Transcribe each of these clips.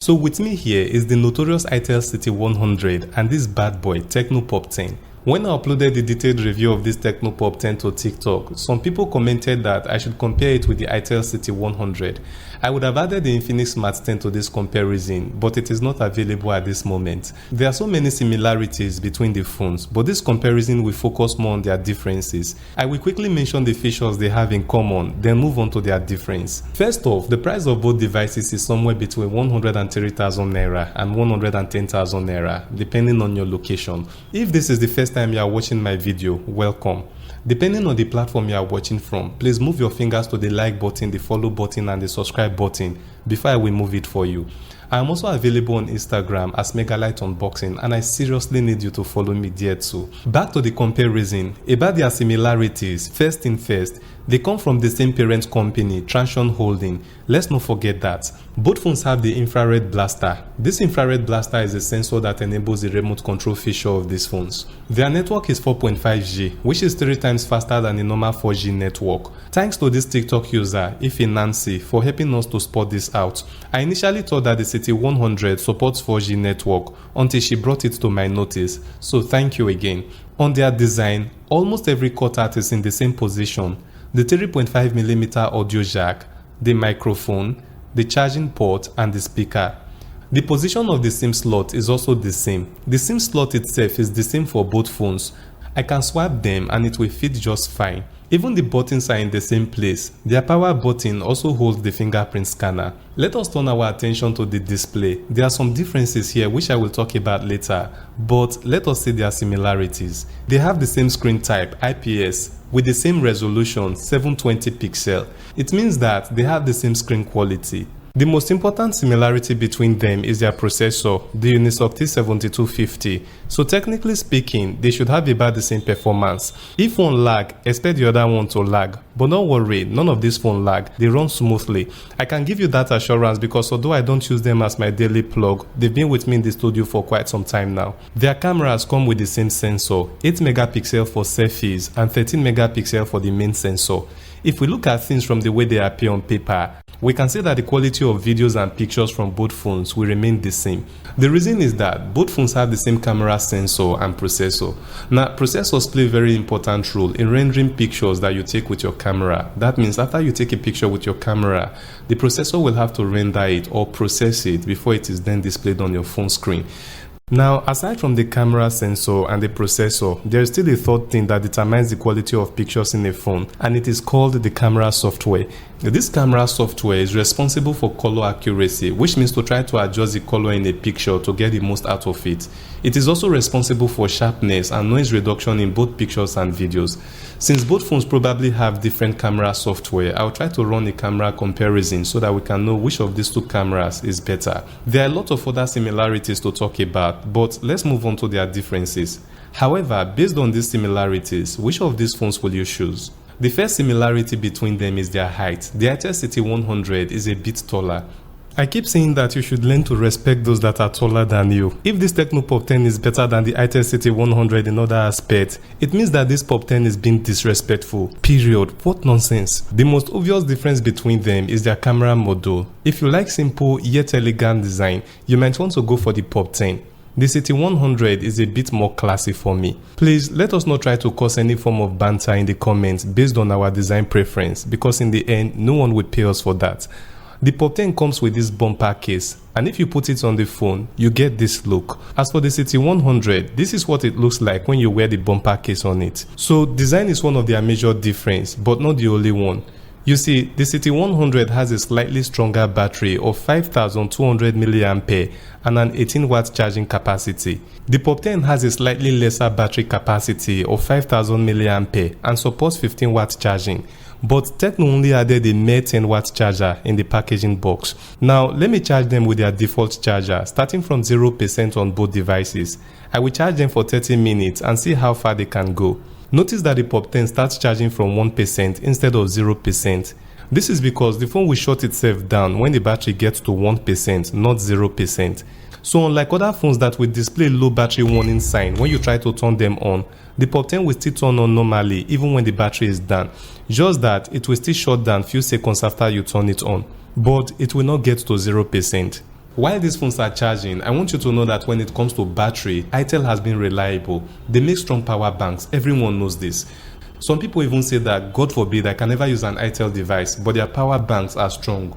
So with me here is the notorious Itel City 100 and this bad boy Tecno Pop 10. When I uploaded the detailed review of this Tecno Pop 10 to TikTok, some people commented that I should compare it with the Itel City 100. I would have added the Infinix Smart 10 to this comparison, but it is not available at this moment. There are so many similarities between the phones, but this comparison will focus more on their differences. I will quickly mention the features they have in common, then move on to their difference. First off, the price of both devices is somewhere between 103,000 Naira and 110,000 Naira, depending on your location. If this is the first time you are watching my video, welcome. Depending on the platform you are watching from, please move your fingers to the like button, the follow button and the subscribe button before I will move it for you. I am also available on Instagram as Megalite Unboxing and I seriously need you to follow me there too. Back to the comparison, about their similarities, first thing first, they come from the same parent company, Transsion Holding. Let's not forget that. Both phones have the infrared blaster. This infrared blaster is a sensor that enables the remote control feature of these phones. Their network is 4.5G, which is 3 times faster than the normal 4G network. Thanks to this TikTok user, Ife Nancy, for helping us to spot this out. I initially thought that the City 100 supports 4G network until she brought it to my notice, so thank you again. On their design, almost every cutout is in the same position. The 3.5mm audio jack, the microphone, the charging port and the speaker. The position of the SIM slot is also the same. The SIM slot itself is the same for both phones. I can swap them and it will fit just fine. Even the buttons are in the same place. Their power button also holds the fingerprint scanner. Let us turn our attention to the display. There are some differences here which I will talk about later, but let us see their similarities. They have the same screen type, IPS, with the same resolution, 720 pixel. It means that they have the same screen quality. The most important similarity between them is their processor, the Unisoc T7250. So technically speaking, they should have about the same performance. If one lag, expect the other one to lag. But don't worry, none of these phones lag, they run smoothly. I can give you that assurance because although I don't use them as my daily plug, they've been with me in the studio for quite some time now. Their cameras come with the same sensor, 8 megapixel for selfies and 13 megapixel for the main sensor. If we look at things from the way they appear on paper, we can see that the quality of videos and pictures from both phones will remain the same. The reason is that both phones have the same camera sensor and processor. Now, processors play a very important role in rendering pictures that you take with your camera. That means after you take a picture with your camera, the processor will have to render it or process it before it is then displayed on your phone screen. Now, aside from the camera sensor and the processor, there is still a third thing that determines the quality of pictures in a phone, and it is called the camera software. This camera software is responsible for color accuracy, which means to try to adjust the color in a picture to get the most out of it. It is also responsible for sharpness and noise reduction in both pictures and videos. Since both phones probably have different camera software, I'll try to run a camera comparison so that we can know which of these two cameras is better. There are a lot of other similarities to talk about, but let's move on to their differences. However, based on these similarities, which of these phones will you choose? The first similarity between them is their height. The Itel City 100 is a bit taller. I keep saying that you should learn to respect those that are taller than you. If this Tecno Pop 10 is better than the Itel City 100 in other aspects, it means that this Pop 10 is being disrespectful. Period. What nonsense. The most obvious difference between them is their camera module. If you like simple yet elegant design, you might want to go for the Pop 10. The City 100 is a bit more classy for me. Please let us not try to cause any form of banter in the comments based on our design preference, because in the end, no one would pay us for that. The Pop 10 comes with this bumper case, and if you put it on the phone, you get this look. As for the City 100, this is what it looks like when you wear the bumper case on it. So design is one of their major differences, but not the only one. You see, the City 100 has a slightly stronger battery of 5200 mAh and an 18-watt charging capacity. The Pop 10 has a slightly lesser battery capacity of 5000 mAh and supports 15-watt charging. But Tecno only added a mere 10-watt charger in the packaging box. Now, let me charge them with their default charger, starting from 0% on both devices. I will charge them for 30 minutes and see how far they can go. Notice that the Pop 10 starts charging from 1% instead of 0%. This is because the phone will shut itself down when the battery gets to 1%, not 0%. So unlike other phones that will display low battery warning sign when you try to turn them on, the Pop 10 will still turn on normally even when the battery is down. Just that it will still shut down few seconds after you turn it on, but it will not get to 0%. While these phones are charging, I want you to know that when it comes to battery, Itel has been reliable. They make strong power banks. Everyone knows this. Some people even say that, God forbid, I can never use an Itel device, but their power banks are strong.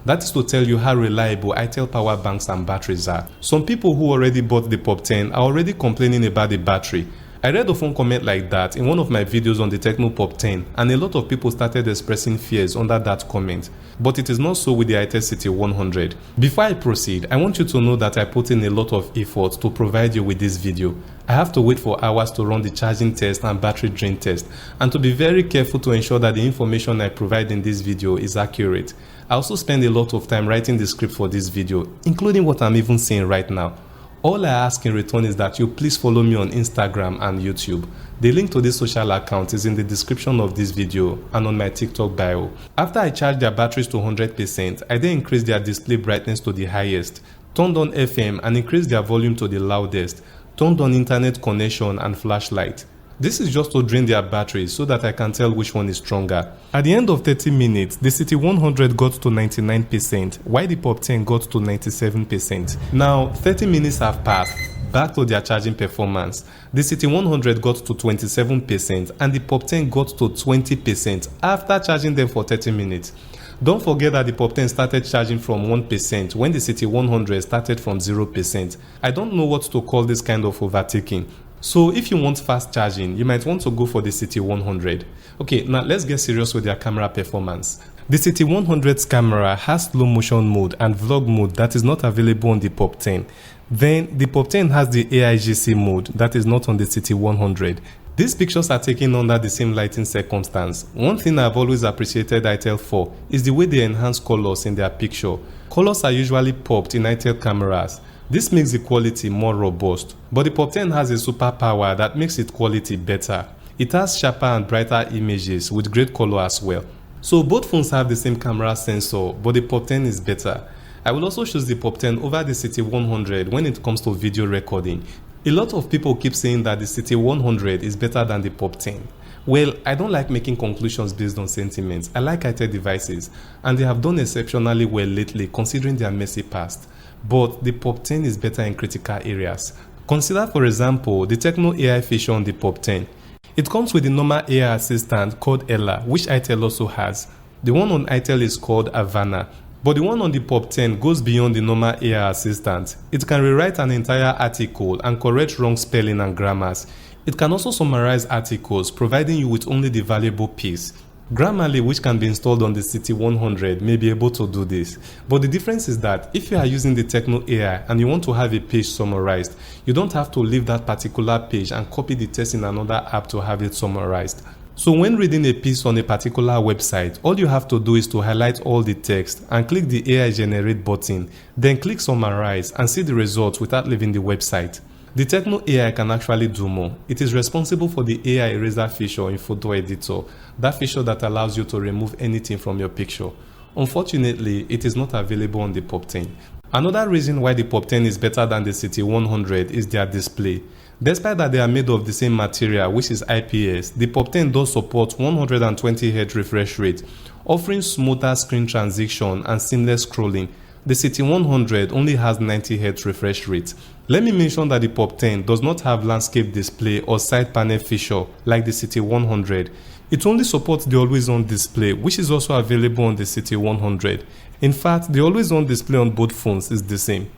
That is to tell you how reliable Itel power banks and batteries are. Some people who already bought the Pop 10 are already complaining about the battery. I read a phone comment like that in one of my videos on the Tecno Pop 10, and a lot of people started expressing fears under that comment. But it is not so with the Itel City 100. Before I proceed, I want you to know that I put in a lot of effort to provide you with this video. I have to wait for hours to run the charging test and battery drain test, and to be very careful to ensure that the information I provide in this video is accurate. I also spend a lot of time writing the script for this video, including what I'm even saying right now. All I ask in return is that you please follow me on Instagram and YouTube. The link to this social account is in the description of this video and on my TikTok bio. After I charged their batteries to 100%, I then increased their display brightness to the highest, turned on FM and increased their volume to the loudest, turned on internet connection and flashlight. This is just to drain their batteries so that I can tell which one is stronger. At the end of 30 minutes, the City 100 got to 99%, while the Pop 10 got to 97%. Now, 30 minutes have passed. Back to their charging performance. The City 100 got to 27% and the Pop 10 got to 20% after charging them for 30 minutes. Don't forget that the Pop 10 started charging from 1% when the City 100 started from 0%. I don't know what to call this kind of overtaking. So if you want fast charging, you might want to go for the City 100. Okay, now let's get serious with their camera performance. The City 100's camera has slow motion mode and vlog mode that is not available on the Pop 10. Then the Pop 10 has the AIGC mode that is not on the City 100. These pictures are taken under the same lighting circumstance. One thing I've always appreciated Itel for is the way they enhance colors in their picture. Colors are usually popped in Itel cameras. This makes the quality more robust, but the Pop 10 has a superpower that makes its quality better. It has sharper and brighter images with great color as well. So both phones have the same camera sensor, but the Pop 10 is better. I will also choose the Pop 10 over the City 100 when it comes to video recording. A lot of people keep saying that the City 100 is better than the Pop 10. Well, I don't like making conclusions based on sentiments. I like Itel devices, and they have done exceptionally well lately considering their messy past. But the Pop 10 is better in critical areas. Consider, for example, the Tecno AI feature on the Pop 10. It comes with the normal AI assistant called Ella, which Itel also has. The one on Itel is called Havana, but the one on the Pop 10 goes beyond the normal AI assistant. It can rewrite an entire article and correct wrong spelling and grammars. It can also summarize articles, providing you with only the valuable piece. Grammarly, which can be installed on the City 100, may be able to do this, but the difference is that if you are using the Tecno AI and you want to have a page summarized, you don't have to leave that particular page and copy the text in another app to have it summarized. So when reading a piece on a particular website, all you have to do is to highlight all the text and click the AI Generate button, then click Summarize and see the results without leaving the website. The Tecno AI can actually do more. It is responsible for the AI Eraser feature in Photo Editor, that feature that allows you to remove anything from your picture. Unfortunately, it is not available on the Pop 10. Another reason why the Pop 10 is better than the City 100 is their display. Despite that they are made of the same material, which is IPS, the Pop 10 does support 120Hz refresh rate, offering smoother screen transition and seamless scrolling. The City 100 only has 90Hz refresh rate. Let me mention that the Pop 10 does not have landscape display or side panel feature like the City 100. It only supports the always-on display, which is also available on the City 100. In fact, the always-on display on both phones is the same.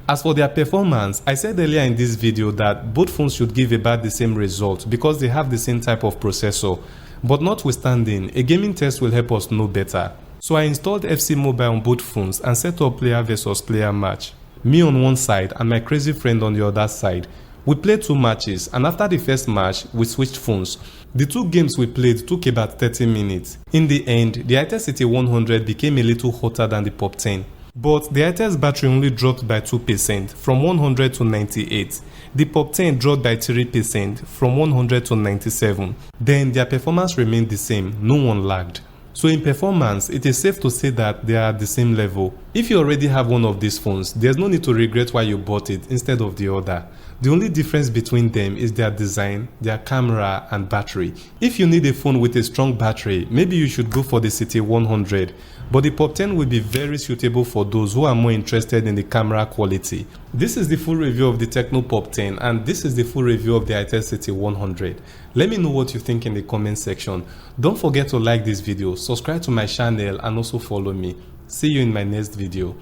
As for their performance, I said earlier in this video that both phones should give about the same result because they have the same type of processor. But notwithstanding, a gaming test will help us know better. So I installed FC Mobile on both phones and set up player versus player match. Me on one side and my crazy friend on the other side. We played 2 matches, and after the first match, we switched phones. The 2 games we played took about 30 minutes. In the end, the Itel City 100 became a little hotter than the Pop 10. But the Itel's battery only dropped by 2% from 100 to 98. The Pop 10 dropped by 3% from 100 to 97. Then their performance remained the same, no one lagged. So in performance, it is safe to say that they are at the same level. If you already have one of these phones, there's no need to regret why you bought it instead of the other. The only difference between them is their design, their camera and battery. If you need a phone with a strong battery, maybe you should go for the City 100, but the Pop 10 will be very suitable for those who are more interested in the camera quality. This is the full review of the Tecno Pop 10 and this is the full review of the Itel City 100. Let me know what you think in the comment section. Don't forget to like this video, subscribe to my channel and also follow me. See you in my next video.